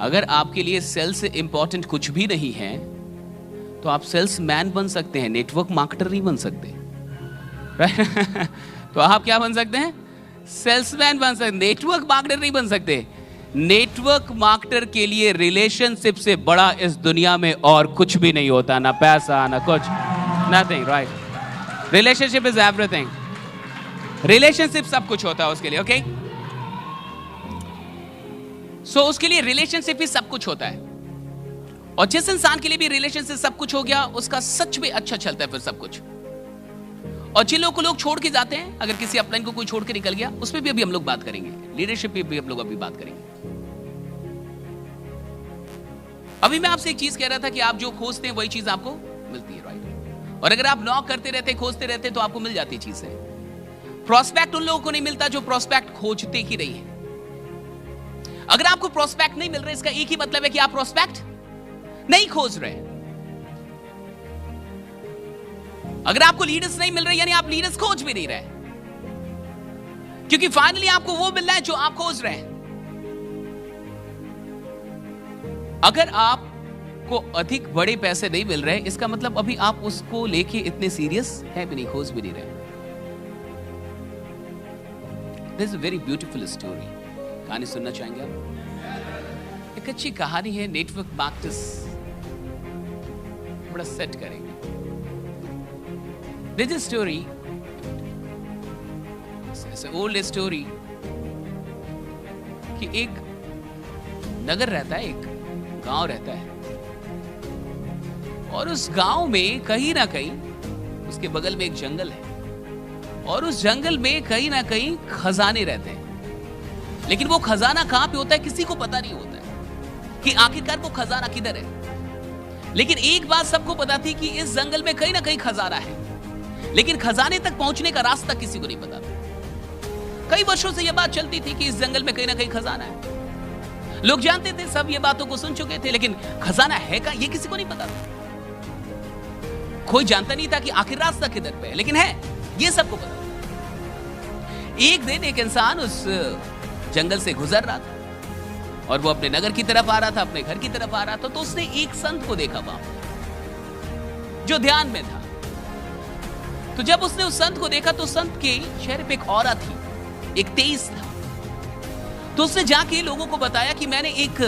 अगर आपके लिए सेल्स से इंपॉर्टेंट कुछ भी नहीं है तो आप सेल्स मैन बन सकते हैं, नेटवर्क मार्केटर नहीं बन सकते। तो आप क्या बन सकते हैं? सेल्समैन बन सकते, नेटवर्क मार्केटर नहीं बन सकते। नेटवर्क मार्केटर के लिए रिलेशनशिप से बड़ा इस दुनिया में और कुछ भी नहीं होता, ना पैसा ना कुछ, nothing, right. Relationship is everything. Relationship सब कुछ होता है उसके लिए, ओके। सो उसके लिए रिलेशनशिप ही सब कुछ होता है। और जिस इंसान के लिए भी रिलेशनशिप सब कुछ हो गया, उसका सच में अच्छा चलता है फिर सब कुछ। और जिन लोगों को लोग छोड़ के जाते हैं, अगर किसी अपलाइन को कोई छोड़ के निकल गया, उसमें भी अभी हम लोग बात करेंगे। लीडरशिप पे भी हम लोग अभी बात करेंगे। अभी मैं आपसे एक चीज कह रहा था कि आप जो खोजते हैं वही चीज आपको मिलती है, राइट। और अगर आप नॉक करते रहते, खोजते रहते, तो आपको मिल जाती है चीजें। प्रोस्पेक्ट उन लोगों को नहीं मिलता जो प्रोस्पेक्ट खोजते ही नहीं है। अगर आपको प्रोस्पेक्ट नहीं मिल रहे, इसका एक ही मतलब है कि आप प्रोस्पेक्ट नहीं खोज रहे। अगर आपको लीडर्स नहीं मिल रहे, यानी आप लीडर्स खोज भी नहीं रहे, क्योंकि फाइनली आपको वो मिल रहा है जो आप खोज रहे हैं। अगर आपको अधिक बड़े पैसे नहीं मिल रहे, इसका मतलब अभी आप उसको लेके इतने सीरियस है भी नहीं, खोज भी नहीं रहे। This is a very beautiful story. कहानी सुनना चाहेंगे आप? एक अच्छी कहानी है। नेटवर्क मार्केटर्स बड़ा सेट करेंगे। This is story. It's an old story कि एक नगर रहता है, एक गांव रहता है, और उस गांव में कहीं ना कहीं उसके बगल में एक जंगल है, और उस जंगल में कहीं ना कहीं खजाने रहते हैं। लेकिन वो खजाना कहां पे होता है किसी को पता नहीं होता है कि आखिरकार वो खजाना किधर है। लेकिन एक बात सबको पता थी कि इस जंगल में कहीं ना कहीं खजाना है, लेकिन खजाने तक पहुंचने का रास्ता किसी को नहीं पता था। कई वर्षों से यह बात चलती थी कि इस जंगल में कहीं ना कहीं खजाना है। लोग जानते थे, सब ये बातों को सुन चुके थे, लेकिन खजाना है का ये किसी को नहीं पता था। कोई जानता नहीं था कि आखिर रास्ता किधर पे है, लेकिन है ये सबको पता था। एक दिन एक इंसान उस जंगल से गुजर रहा था और वो अपने नगर की तरफ आ रहा था, अपने घर की तरफ आ रहा था। तो उसने एक संत को देखा वहां जो ध्यान में था। तो जब उसने उस संत को देखा तो संत के चेहरे पे एक ऑरा थी, एक तेज था। तो उसने जाके लोगों को बताया कि मैंने एक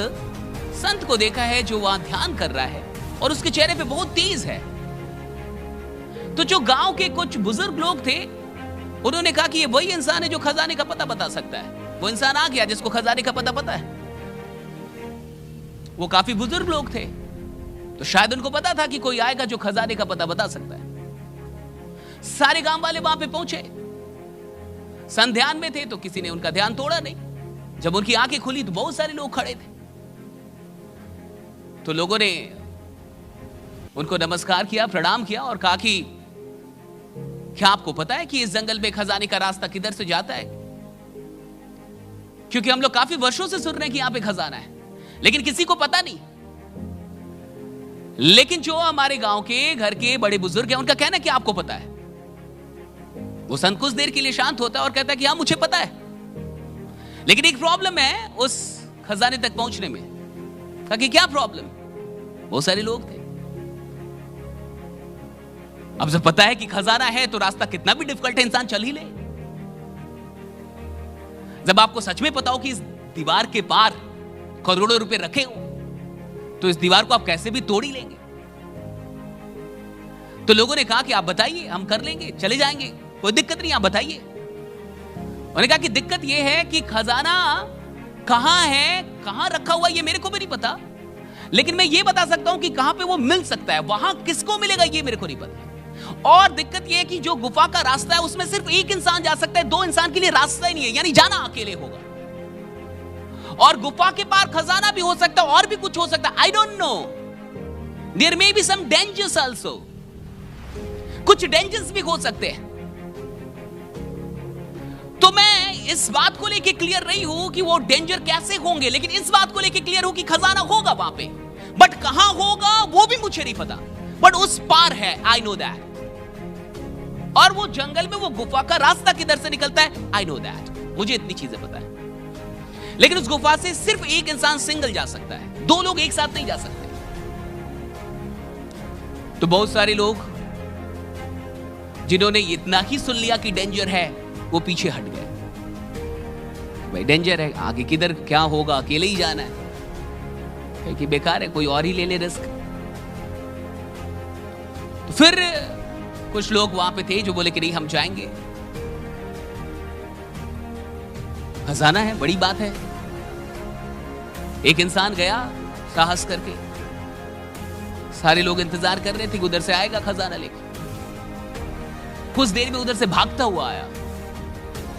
संत को देखा है जो वहां ध्यान कर रहा है और उसके चेहरे पे बहुत तेज है। तो जो गांव के कुछ बुजुर्ग लोग थे, उन्होंने कहा कि ये वही इंसान है जो खजाने का पता बता सकता है। वो इंसान आ गया जिसको खजाने का पता है। वो काफी बुजुर्ग लोग थे, तो शायद उनको पता था कि कोई आएगा जो खजाने का पता बता सकता है। सारे गांव वाले वहां पे पहुंचे। संत ध्यान में थे तो किसी ने उनका ध्यान तोड़ा नहीं। जब उनकी आंखें खुली तो बहुत सारे लोग खड़े थे। तो लोगों ने उनको नमस्कार किया, प्रणाम किया और कहा कि क्या आपको पता है कि इस जंगल में खजाने का रास्ता किधर से जाता है? क्योंकि हम लोग काफी वर्षों से सुन रहे हैं कि यहां पे खजाना है, लेकिन किसी को पता नहीं। लेकिन जो हमारे गांव के घर के बड़े बुजुर्ग हैं, उनका कहना है कि आपको पता है। वो संत कुछ देर के लिए शांत होता है और कहता है कि हाँ मुझे पता है, लेकिन एक प्रॉब्लम है उस खजाने तक पहुंचने में। कहा कि क्या प्रॉब्लम? बहुत सारे लोग थे। अब जब पता है कि खजाना है तो रास्ता कितना भी डिफिकल्ट है इंसान चल ही ले। जब आपको सच में पता हो कि इस दीवार के पार करोड़ों रुपए रखे हो तो इस दीवार को आप कैसे भी तोड़ ही लेंगे। तो लोगों ने कहा कि आप बताइए, हम कर लेंगे, चले जाएंगे, कोई दिक्कत नहीं, आप बताइए। उन्होंने कहा कि दिक्कत यह है कि खजाना कहां है, कहां रखा हुआ ये मेरे को भी नहीं पता, लेकिन मैं ये बता सकता हूं कि कहां पे वो मिल सकता है। वहां किसको मिलेगा ये मेरे को नहीं पता। और दिक्कत यह है कि जो गुफा का रास्ता है उसमें सिर्फ एक इंसान जा सकता है, दो इंसान के लिए रास्ता ही नहीं है, यानी जाना अकेले होगा। और गुफा के पार खजाना भी हो सकता है और भी कुछ हो सकता है, I don't know. There may be some dangers also, कुछ डेंजर्स भी हो सकते हैं। तो मैं इस बात को लेके क्लियर नहीं हूं कि वो डेंजर कैसे होंगे, लेकिन इस बात को लेके क्लियर हूं कि खजाना होगा वहां पे, बट कहां होगा वो भी मुझे नहीं पता, बट उस पार है, आई नो दैट। और वो जंगल में वो गुफा का रास्ता किधर से निकलता है, आई नो दैट, मुझे इतनी चीजें पता है। लेकिन उस गुफा से सिर्फ एक इंसान सिंगल जा सकता है, दो लोग एक साथ नहीं जा सकते। तो बहुत सारे लोग जिन्होंने इतना ही सुन लिया कि डेंजर है, वो पीछे हट गए। भाई डेंजर है, आगे किधर क्या होगा, अकेले ही जाना है कि बेकार है, कोई और ही ले ले रिस्क। तो फिर कुछ लोग वहां पे थे जो बोले कि नहीं हम जाएंगे, खजाना है, बड़ी बात है। एक इंसान गया साहस करके, सारे लोग इंतजार कर रहे थे कि उधर से आएगा खजाना लेके। कुछ देर में उधर से भागता हुआ आया,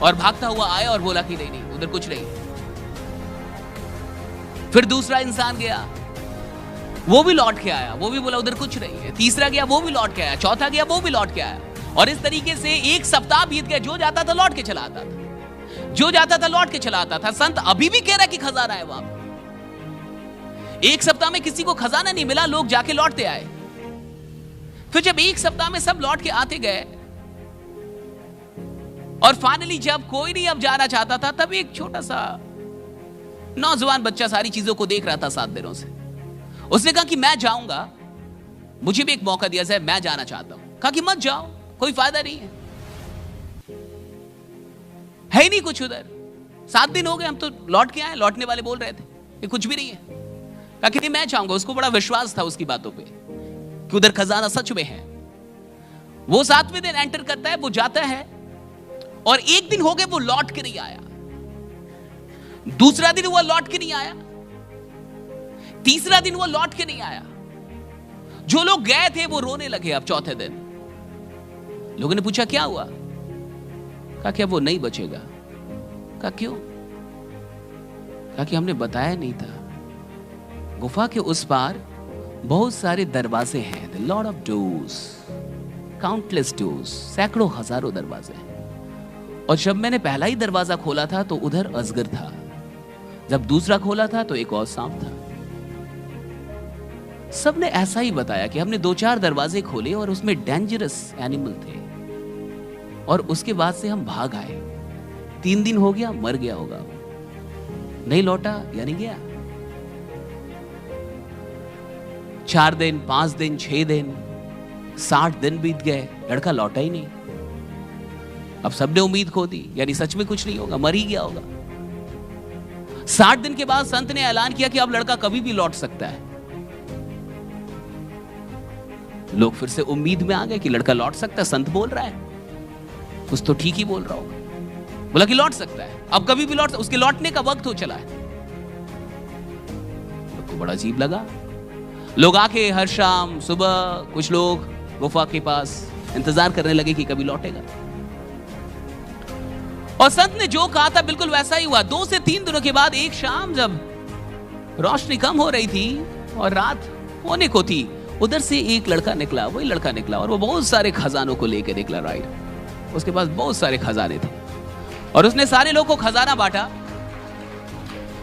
और भागता हुआ आया और बोला कि नहीं नहीं उधर कुछ नहीं। फिर दूसरा इंसान गया, वो भी लौट के आया, वो भी बोला उधर कुछ नहीं है। तीसरा गया, वो भी लौट के आया। चौथा गया, वो भी लौट के आया। और इस तरीके से एक सप्ताह बीत गया। जो जाता था लौट के चला आता था, जो जाता था लौट के चला आता था। संत अभी भी कह रहा है कि खजाना है वहां। एक सप्ताह में किसी को खजाना नहीं मिला, लोग जाके लौटते आए। फिर जब एक सप्ताह में सब लौट के आते गए और फाइनली जब कोई नहीं अब जाना चाहता था, तब एक छोटा सा नौजवान बच्चा सारी चीजों को देख रहा था 7 दिनों से। उसने कहा कि मैं जाऊंगा, मुझे भी एक मौका दिया जाए, मैं जाना चाहता हूं। कहा कि मत जाओ, कोई फायदा नहीं है ही नहीं कुछ उधर। 7 दिन हो गए, हम तो लौट के आए। लौटने वाले बोल रहे थे कि कुछ भी नहीं है। कहा कि नहीं मैं चाहूंगा। उसको बड़ा विश्वास था उसकी बातों पे कि उधर खजाना सच में है। वो 7वें दिन एंटर करता है, वो जाता है, और एक दिन हो गए वो लौट के नहीं आया। दूसरा दिन वो लौट के नहीं आया। तीसरा दिन वो लौट के नहीं आया। जो लोग गए थे वो रोने लगे। अब चौथे दिन लोगों ने पूछा क्या हुआ? कहा कि अब वो नहीं बचेगा। कहा क्यों? कहा कि हमने बताया नहीं था। गुफा के उस पार बहुत सारे दरवाजे हैं, the lot of doors, countless doors, सैकड़ों हजारों दरवाजे हैं। और जब मैंने पहला ही दरवाजा खोला था तो उधर अजगर था। जब दूसरा खोला था तो एक और सांप था। सबने ऐसा ही बताया कि हमने 2-4 दरवाजे खोले और उसमें डेंजरस एनिमल थे, और उसके बाद से हम भाग आए। 3 दिन हो गया, मर गया होगा, नहीं लौटा यानी गया। 4 दिन, 5 दिन, 6 दिन, 60 दिन बीत गए, लड़का लौटा ही नहीं। अब सबने उम्मीद खो दी, यानी सच में कुछ नहीं होगा, मर ही गया होगा। 60 दिन के बाद संत ने ऐलान किया कि अब लड़का कभी भी लौट सकता है। लोग फिर से उम्मीद में आ गए कि लड़का लौट सकता है, संत बोल रहा है, कुछ तो ठीक ही बोल रहा होगा। बोला कि लौट सकता है, अब कभी भी लौट, उसके लौटने का वक्त हो चला है। लोग को बड़ा अजीब लगा। लोग आके हर शाम सुबह कुछ लोग गुफा के पास इंतजार करने लगे कि कभी लौटेगा। और संत ने जो कहा था बिल्कुल वैसा ही हुआ। 2 से 3 दिनों के बाद एक शाम जब रोशनी कम हो रही थी और रात होने को थी, उधर से एक लड़का निकला। वही लड़का निकला और वो बहुत सारे खजानों को लेकर निकला। राइट, उसके पास बहुत सारे खजाने थे और उसने सारे लोगों को खजाना बांटा।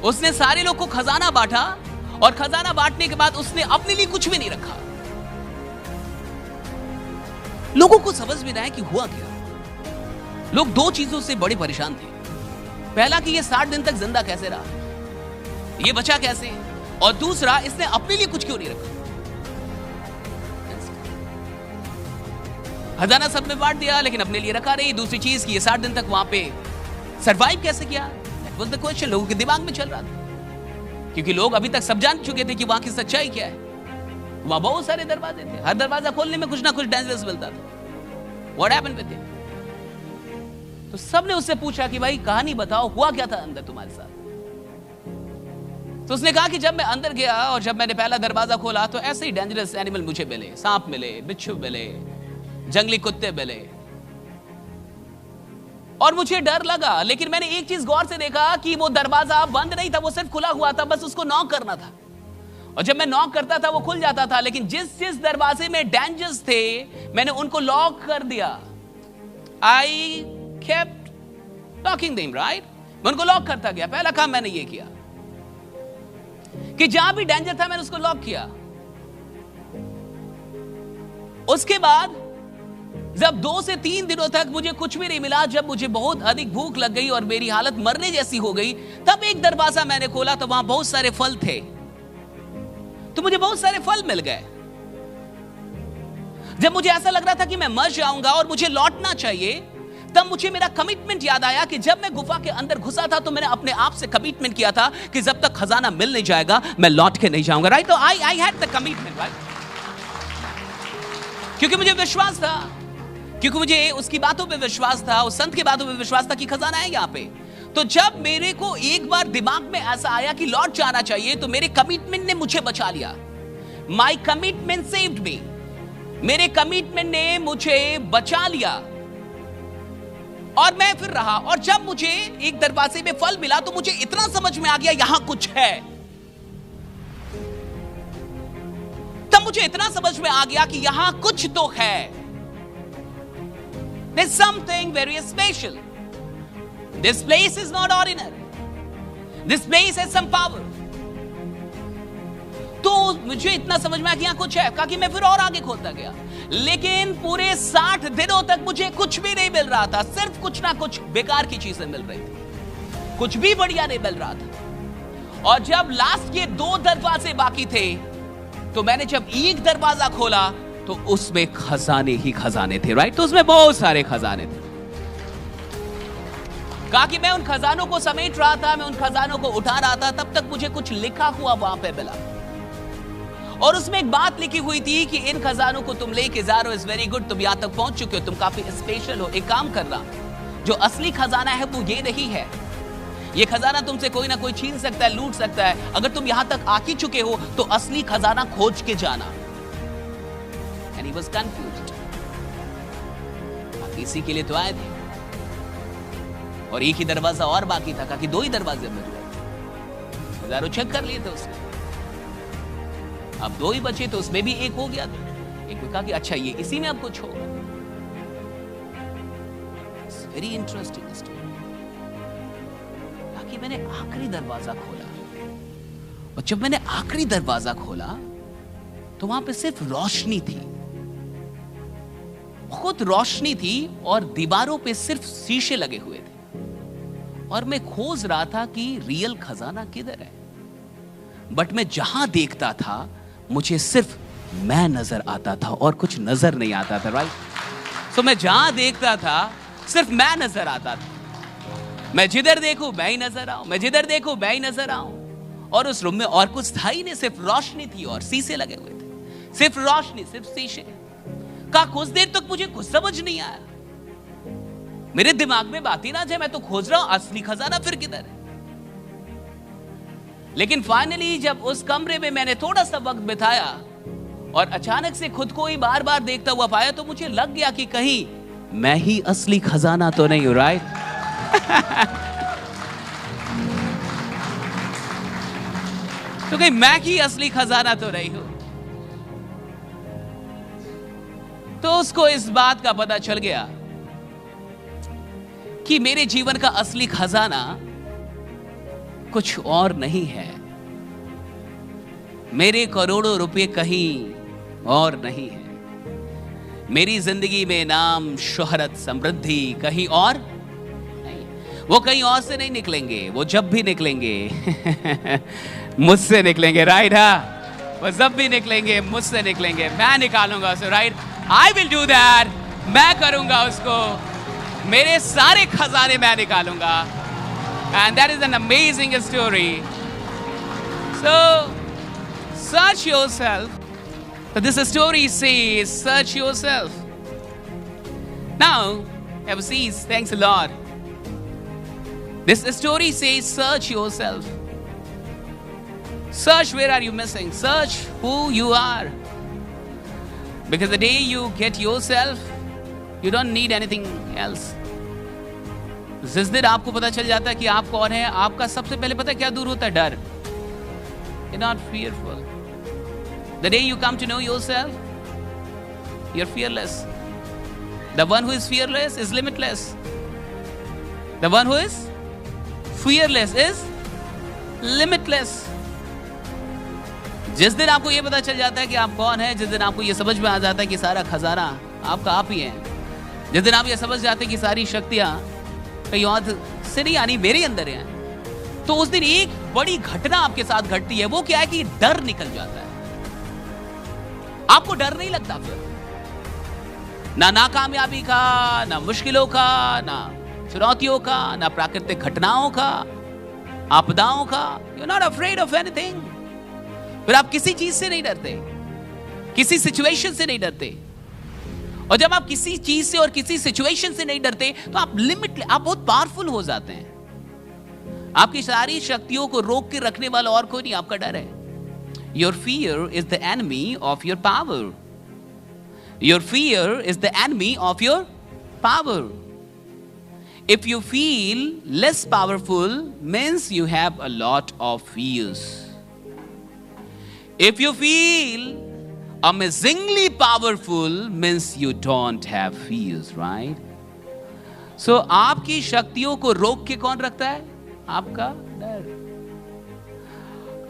उसने सारे लोग को खजाना बांटा और खजाना बांटने के बाद उसने अपने लिए कुछ भी नहीं रखा। लोगों को समझ में ना आया कि हुआ क्या। लोग 2 चीजों से बड़े परेशान थे। पहला कि ये 60 दिन तक जिंदा कैसे रहा, ये बचा कैसे, और दूसरा इसने अपने लिए कुछ क्यों नहीं रखा। खजाना सब में बांट दिया लेकिन अपने लिए रखा नहीं। दूसरी चीज कि ये 60 दिन तक वहां पे सरवाइव कैसे किया, दैट वाज द क्वेश्चन लोगों के दिमाग में चल रहा था। क्योंकि लोग अभी तक सब जान चुके थे कि वहां की सच्चाई क्या है। वहां बहुत सारे दरवाजे थे, हर दरवाजा खोलने में कुछ ना कुछ डेंजरस मिलता था। What happened with it? तो सबने उससे पूछा कि भाई कहानी बताओ, हुआ क्या था अंदर तुम्हारे साथ। तो उसने कहा कि जब मैं अंदर गया और जब मैंने पहला दरवाजा खोला तो ऐसे ही डेंजरस एनिमल मुझे मिले। सांप मिले, बिच्छू मिले, जंगली कुत्ते मिले, और मुझे डर लगा। लेकिन मैंने एक चीज गौर से देखा कि वो दरवाजा बंद नहीं था, वो सिर्फ खुला हुआ था, बस उसको नॉक करना था। और जब मैं नॉक करता था वो खुल जाता था। लेकिन जिस जिस दरवाजे में डेंजर्स थे मैंने उनको लॉक कर दिया। आई kept locking them, right? मैं उनको लॉक करता गया। पहला काम मैंने ये किया कि जहां भी डेंजर था मैंने उसको लॉक किया। उसके बाद जब 2 से 3 दिनों तक मुझे कुछ भी नहीं मिला, जब मुझे बहुत अधिक भूख लग गई और मेरी हालत मरने जैसी हो गई, तब एक दरवाजा मैंने खोला तो वहां बहुत सारे फल थे। तो मुझे बहुत सारे फल मिल गए। जब मुझे ऐसा लग रहा था कि मैं मर जाऊंगा और मुझे लौटना चाहिए, तब मुझे मेरा कमिटमेंट याद आया कि जब मैं गुफा के अंदर घुसा था तो मैंने अपने आप से कमिटमेंट किया था कि जब तक खजाना मिल नहीं जाएगा मैं लौट के नहीं जाऊंगा। राइट? तो I had the commitment, right? क्योंकि मुझे विश्वास था, क्योंकि मुझे उसकी बातों पे विश्वास था, उस संत की बातों पे विश्वास था कि खजाना है यहां पे। तो जब मेरे को एक बार दिमाग में ऐसा आया कि लौट जाना चाहिए, तो मेरे कमिटमेंट ने मुझे बचा लिया। My commitment saved me. मेरे कमिटमेंट ने मुझे बचा लिया और मैं फिर रहा। और जब मुझे एक दरवाजे में फल मिला तो मुझे इतना समझ में आ गया यहां कुछ है। तब मुझे इतना समझ में आ गया कि यहां कुछ तो है। There's something very special. This place is not ordinary. This place has some power. तो मुझे इतना समझ में आया कि यहां कुछ है, कहा कि मैं फिर और आगे खोलता गया। लेकिन पूरे 60 दिनों तक मुझे कुछ भी नहीं मिल रहा था। सिर्फ कुछ ना कुछ बेकार की चीजें मिल रही थी, कुछ भी बढ़िया नहीं मिल रहा था। और जब लास्ट के 2 दरवाजे बाकी थे, तो मैंने जब एक दरवाजा खोला तो उसमें खजाने ही खजाने थे। राइट? तो उसमें बहुत सारे खजाने थे। कहा कि मैं उन खजानों को समेट रहा था, मैं उन खजानों को उठा रहा था, तब तक मुझे कुछ लिखा हुआ वहां पे मिला। और उसमें एक बात लिखी हुई थी कि इन खजानों को तुम लेके जा रहे हो, इज वेरी गुड, तुम यहां तक पहुंच चुके हो, तुम काफी स्पेशल हो। एक काम करना, जो असली खजाना है वो ये नहीं है। ये खजाना तुमसे कोई ना कोई छीन सकता है, लूट सकता है। अगर तुम यहां तक आ ही चुके हो तो असली खजाना खोज के जाना। And he was confused. इसी के लिए तो आए थे। और एक ही दरवाजा और बाकी था, कहा कि 2 ही दरवाजे मिल गए। हजारों चेक कर लिए थे उसने, अब 2 ही बचे तो उसमें भी एक हो गया था। एक ने कहा कि अच्छा ये इसी में अब कुछ होगा। Very interesting story. ताकि मैंने आखिरी दरवाजा खोला, और जब मैंने आखिरी दरवाजा खोला तो वहां पे सिर्फ रोशनी थी, खुद रोशनी थी, और दीवारों पे सिर्फ शीशे लगे हुए थे। और मैं खोज रहा था कि रियल खजाना किधर है। बट मैं जहां देखता था मुझे सिर्फ मैं नजर आता था और कुछ नजर नहीं आता था। राइट? तो मैं जहां देखता था सिर्फ मैं नजर आता था। मैं जिधर देखूं मैं ही नजर आऊं, मैं जिधर देखूं मैं ही नजर आऊं। और उस रूम में और कुछ था ही नहीं, सिर्फ रोशनी थी और शीशे लगे हुए थे। सिर्फ रोशनी, सिर्फ शीशे। का कुछ देर तक मुझे कुछ समझ नहीं आया। मेरे दिमाग में बात ही ना जाए, मैं तो खोज रहा हूं असली खजाना फिर किधर है। लेकिन फाइनली जब उस कमरे में मैंने थोड़ा सा वक्त बिताया और अचानक से खुद को ही बार बार देखता हुआ पाया, तो मुझे लग गया कि कहीं मैं ही असली खजाना तो नहीं हूं। राइट? तो कहीं मैं ही असली खजाना तो नहीं हूं। तो उसको इस बात का पता चल गया कि मेरे जीवन का असली खजाना कुछ और नहीं है। मेरे करोड़ों रुपए कहीं और नहीं है। मेरी जिंदगी में नाम, शोहरत, समृद्धि कहीं और नहीं। वो कहीं और से नहीं निकलेंगे। वो जब भी निकलेंगे मुझसे निकलेंगे। राइट? हाँ, वो जब भी निकलेंगे मुझसे निकलेंगे। मैं निकालूंगा उसे। Right? I will do that. मैं करूंगा उसको। मेरे सारे खजाने मैं निकालूंगा। And that is an amazing story. So, search yourself. So this story says, search yourself. Now, overseas, thanks a lot. This story says, search yourself. Search where are you missing. Search who you are. Because the day you get yourself, you don't need anything else. जिस दिन आपको पता चल जाता है कि आप कौन है, आपका सबसे पहले पता है क्या दूर होता है? डर। You're not fearful. The day you come to know yourself, you're fearless. The one who is fearless is limitless. The one who is fearless is limitless. जिस दिन आपको ये पता चल जाता है कि आप कौन है, जिस दिन आपको ये समझ में आ जाता है कि सारा खजाना आपका आप ही है, जिस दिन आप ये समझ जाते कि सारी शक्तियां कहीं और से नहीं आनी, मेरे अंदर है, तो उस दिन एक बड़ी घटना आपके साथ घटती है। वो क्या है कि डर निकल जाता है। आपको डर नहीं लगता फिर, ना नाकामयाबी का, ना मुश्किलों का, ना चुनौतियों का, ना प्राकृतिक घटनाओं का, आपदाओं का। You are not afraid of anything. फिर आप किसी चीज से नहीं डरते, किसी सिचुएशन से नहीं डरते। और जब आप किसी चीज से और किसी सिचुएशन से नहीं डरते तो आप बहुत पावरफुल हो जाते हैं। आपकी सारी शक्तियों को रोक के रखने वाला और कोई नहीं, आपका डर है। Your fear is the enemy of your power. Your fear is the enemy of your power. If you feel less powerful, means you have a lot of fears. If you feel amazingly powerful, means you don't have fears, right? So, आपकी शक्तियों को रोक के कौन रखता है? आपका डर।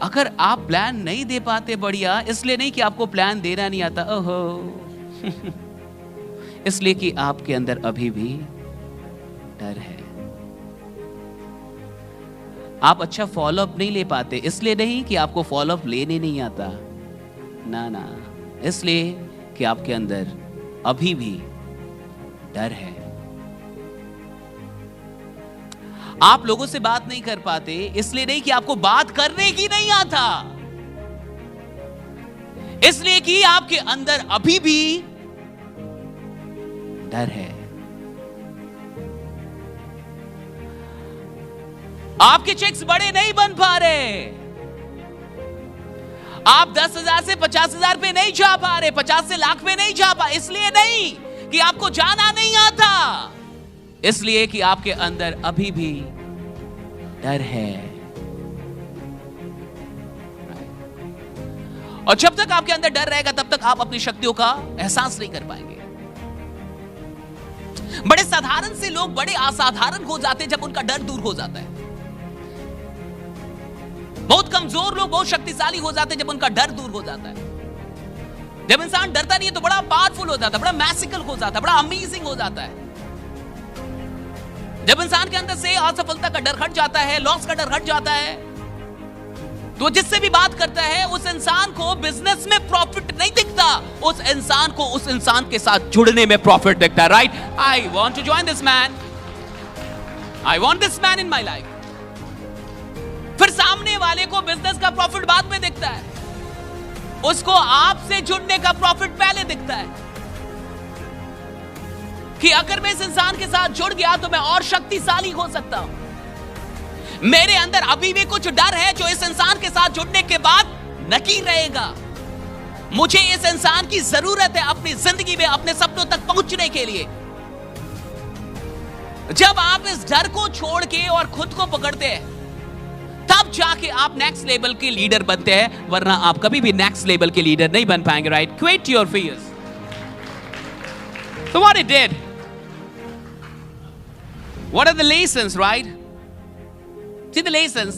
अगर आप प्लान नहीं दे पाते बढ़िया, इसलिए नहीं कि आपको प्लान देना नहीं आता, ओहो इसलिए कि आपके अंदर अभी भी डर है। आप अच्छा फॉलोअप नहीं ले पाते, इसलिए नहीं कि आपको फॉलोअप लेने नहीं आता, ना ना, इसलिए कि आपके अंदर अभी भी डर है। आप लोगों से बात नहीं कर पाते, इसलिए नहीं कि आपको बात करने की नहीं आता, इसलिए कि आपके अंदर अभी भी डर है। आपके चेक्स बड़े नहीं बन पा रहे, आप 10,000 से 50,000 पे नहीं जा पा रहे, 50 से लाख पे नहीं जा पा, इसलिए नहीं कि आपको जाना नहीं आता, इसलिए कि आपके अंदर अभी भी डर है। और जब तक आपके अंदर डर रहेगा तब तक आप अपनी शक्तियों का एहसास नहीं कर पाएंगे। बड़े साधारण से लोग बड़े असाधारण हो जाते हैं जब उनका डर दूर हो जाता है। बहुत कमजोर लोग बहुत शक्तिशाली हो जाते हैं जब उनका डर दूर हो जाता है। जब इंसान डरता नहीं है तो बड़ा पावरफुल हो जाता है, बड़ा मैजिकल हो जाता है, बड़ा अमेजिंग हो जाता है। जब इंसान के अंदर से असफलता का डर हट जाता है, लॉस का डर हट जाता है, तो जिससे भी बात करता है उस इंसान को बिजनेस में प्रॉफिट नहीं दिखता, उस इंसान को उस इंसान के साथ जुड़ने में प्रॉफिट दिखता है। Right? I want to join this man, I want this man in my life. फिर सामने वाले को बिजनेस का प्रॉफिट बाद में दिखता है, उसको आपसे जुड़ने का प्रॉफिट पहले दिखता है कि अगर मैं इस इंसान के साथ जुड़ गया तो मैं और शक्तिशाली हो सकता हूं। मेरे अंदर अभी भी कुछ डर है जो इस इंसान के साथ जुड़ने के बाद नकी रहेगा। मुझे इस इंसान की जरूरत है अपनी जिंदगी में अपने सपनों तक पहुंचने के लिए। जब आप इस डर को छोड़ के और खुद को पकड़ते हैं तब जाके आप नेक्स्ट लेवल के लीडर बनते हैं, वरना आप कभी भी नेक्स्ट लेवल के लीडर नहीं बन पाएंगे। Right? Quit your fears. So what it did? What are the lessons, right? See the lessons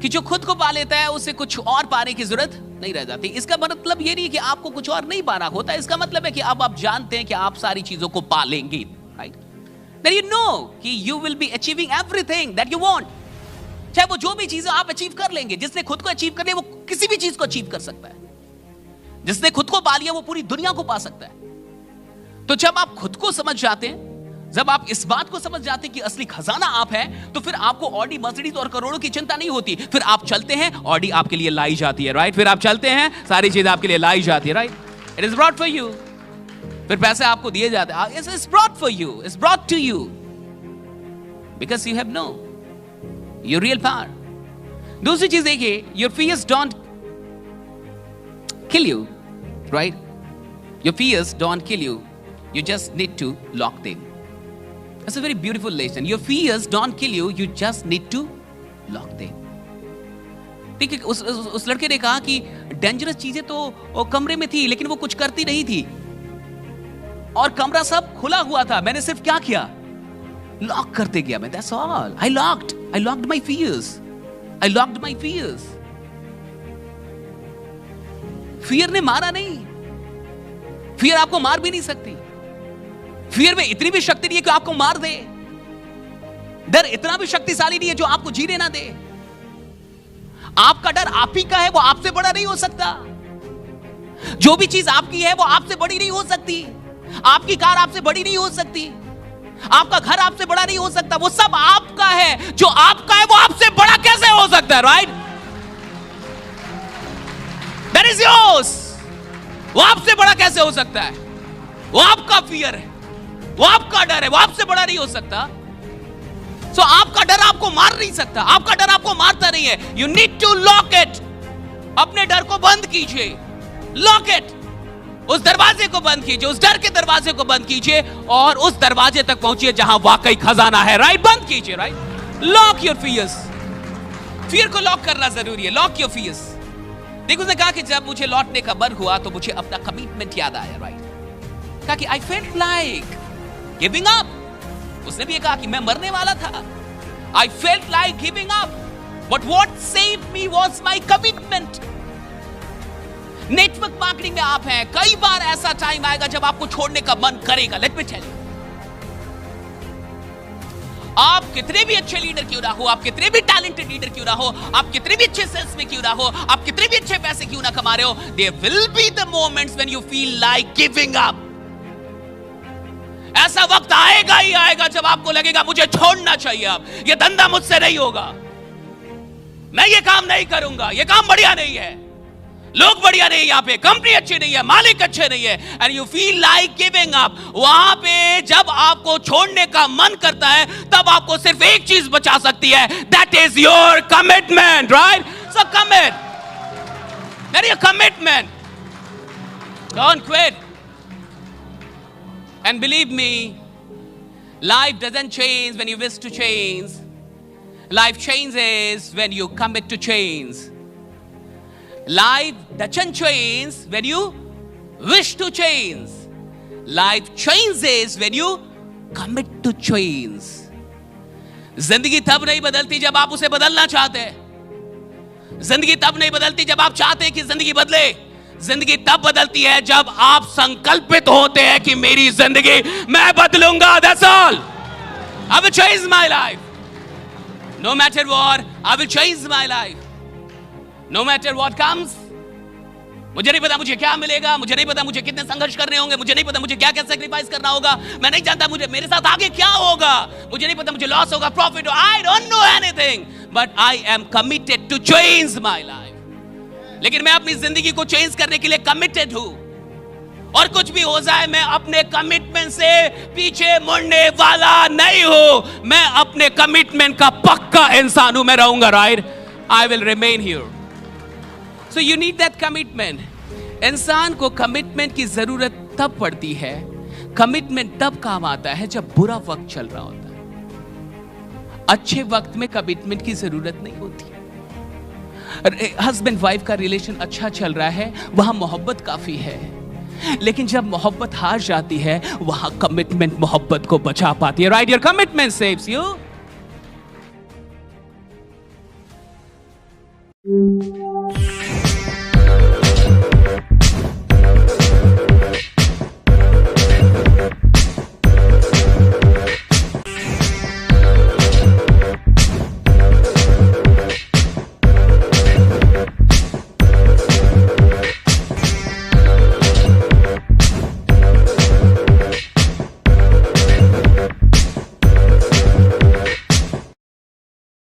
कि जो खुद को पा लेता है उसे कुछ और पाने की जरूरत नहीं रह जाती। इसका मतलब ये नहीं कि आपको कुछ और नहीं पाना होता, इसका मतलब है कि अब आप जानते हैं कि आप सारी चीजों को पा लेंगे। राइट? Then you know कि you will be achieving everything that you want. चाहे वो जो भी चीजें आप अचीव कर लेंगे। जिसने खुद को अचीव कर लिया वो किसी भी चीज को अचीव कर सकता है। जिसने खुद को पा लिया वो पूरी दुनिया को पा सकता है। तो जब आप खुद को समझ जाते हैं, जब आप इस बात को समझ जाते हैं कि असली खजाना आप हैं, तो फिर आपको ऑडी, मर्सिडीज और करोड़ों की चिंता नहीं होती। फिर आप चलते हैं, ऑडी आपके लिए लाई जाती है। राइट? फिर आप चलते हैं, सारी चीज आपके लिए लाई जाती है। Right? It is brought for you. फिर पैसे आपको दिए जाते हैं। It's brought for you, it's brought to you because you have know your real power. दूसरी चीज देखिए, your fears don't kill you. Right? Your fears don't kill you, you just need to lock them. That's a very beautiful lesson. Your fears don't kill you, you just need to lock them. ठीक है, उस लड़के ने कहा कि dangerous चीजें तो कमरे में थी लेकिन वो कुछ करती नहीं थी और कमरा सब खुला हुआ था। मैंने सिर्फ क्या किया? लॉक करते गया मैं। That's all. I locked my fears. I locked my fears. Fear ने मारा नहीं, फियर आपको मार भी नहीं सकती। फियर में इतनी भी शक्ति नहीं है कि आपको मार दे। डर इतना भी शक्तिशाली नहीं है जो आपको जीने ना दे। आपका डर आप ही का है, वो आपसे बड़ा नहीं हो सकता। जो भी चीज आपकी है वो आपसे बड़ी नहीं हो सकती। आपकी कार आपसे बड़ी नहीं हो सकती। आपका घर आपसे बड़ा नहीं हो सकता। वो सब आपका है। जो आपका है वो आपसे बड़ा कैसे हो सकता है? Right, that is yours. वो आपसे बड़ा कैसे हो सकता है? वो आपका फियर है, वो आपका डर है, वो आपसे बड़ा नहीं हो सकता। सो आपका डर आपको मार नहीं सकता। आपका डर आपको मारता नहीं है। You need to lock it. अपने डर को बंद कीजिए। Lock it. उस दरवाजे को बंद कीजिए, उस डर के दरवाजे को बंद कीजिए और उस दरवाजे तक पहुंचिए जहां वाकई खजाना है। राइट, बंद कीजिए। Right, lock your fears. Fear को लॉक करना जरूरी है। Lock your fears. देखो, उसने कहा कि जब मुझे लौटने का मन हुआ तो मुझे अपना कमिटमेंट याद आया। राइट, कहा कि I felt like giving up. उसने भी कहा कि मैं मरने वाला था। I felt like giving up, but what saved me was my commitment. Network marketing में आप हैं, कई बार ऐसा टाइम आएगा जब आपको छोड़ने का मन करेगा। लेट मी टेल यू, आप कितने भी अच्छे लीडर क्यों ना हो, आप कितने भी टैलेंटेड लीडर क्यों ना हो, आप कितने भी अच्छे सेल्स में क्यों ना हो, आप कितने भी अच्छे पैसे क्यों ना कमा रहे हो, there will be the moments when you feel like giving up. ऐसा वक्त आएगा ही आएगा जब आपको लगेगा मुझे छोड़ना चाहिए, अब ये धंधा मुझसे नहीं होगा, मैं ये काम नहीं करूंगा, ये काम बढ़िया नहीं है, लोग बढ़िया नहीं, यहां पे कंपनी अच्छी नहीं है, मालिक अच्छे नहीं है, and you feel like giving up. वहां पे जब आपको छोड़ने का मन करता है तब आपको सिर्फ एक चीज बचा सकती है, that is your commitment. Right, so commit, that is your commitment, don't quit. And believe me, life doesn't change when you wish to change. Life changes when you commit to change. Life doesn't change when you wish to change. Life changes when you commit to change. जिंदगी तब नहीं बदलती जब आप उसे बदलना चाहते हैं। जिंदगी तब नहीं बदलती जब आप चाहते हैं कि जिंदगी बदले। जिंदगी तब बदलती है जब आप संकल्पित होते हैं कि मेरी जिंदगी मैं बदलूंगा। That's all. I will change my life. No matter what, I will change my life. No matter what comes. मुझे नहीं पता मुझे क्या मिलेगा, मुझे नहीं पता मुझे कितने संघर्ष करने होंगे, मुझे नहीं पता मुझे क्या क्या सैक्रिफाइस करना होगा, मैं नहीं जानता मुझे मेरे साथ आगे क्या होगा, मुझे नहीं पता मुझे लॉस होगा, प्रॉफिट हो, I don't know anything, but I am committed to change my life. लेकिन मैं अपनी जिंदगी को चेंज करने के लिए कमिटेड हूं, और कुछ भी हो जाए मैं अपने कमिटमेंट से पीछे मुड़ने वाला नहीं हूं। मैं अपने कमिटमेंट का पक्का इंसान हूं, मैं रहूंगा। Right, I will remain here. So you need that commitment. इंसान को कमिटमेंट की जरूरत तब पड़ती है, कमिटमेंट तब काम आता है जब बुरा वक्त चल रहा होता है। अच्छे वक्त में कमिटमेंट की जरूरत नहीं होती। हस्बैंड वाइफ का रिलेशन अच्छा चल रहा है, वहां मोहब्बत काफी है, लेकिन जब मोहब्बत हार जाती है वहां कमिटमेंट मोहब्बत को बचा पाती है। Right, your commitment saves you.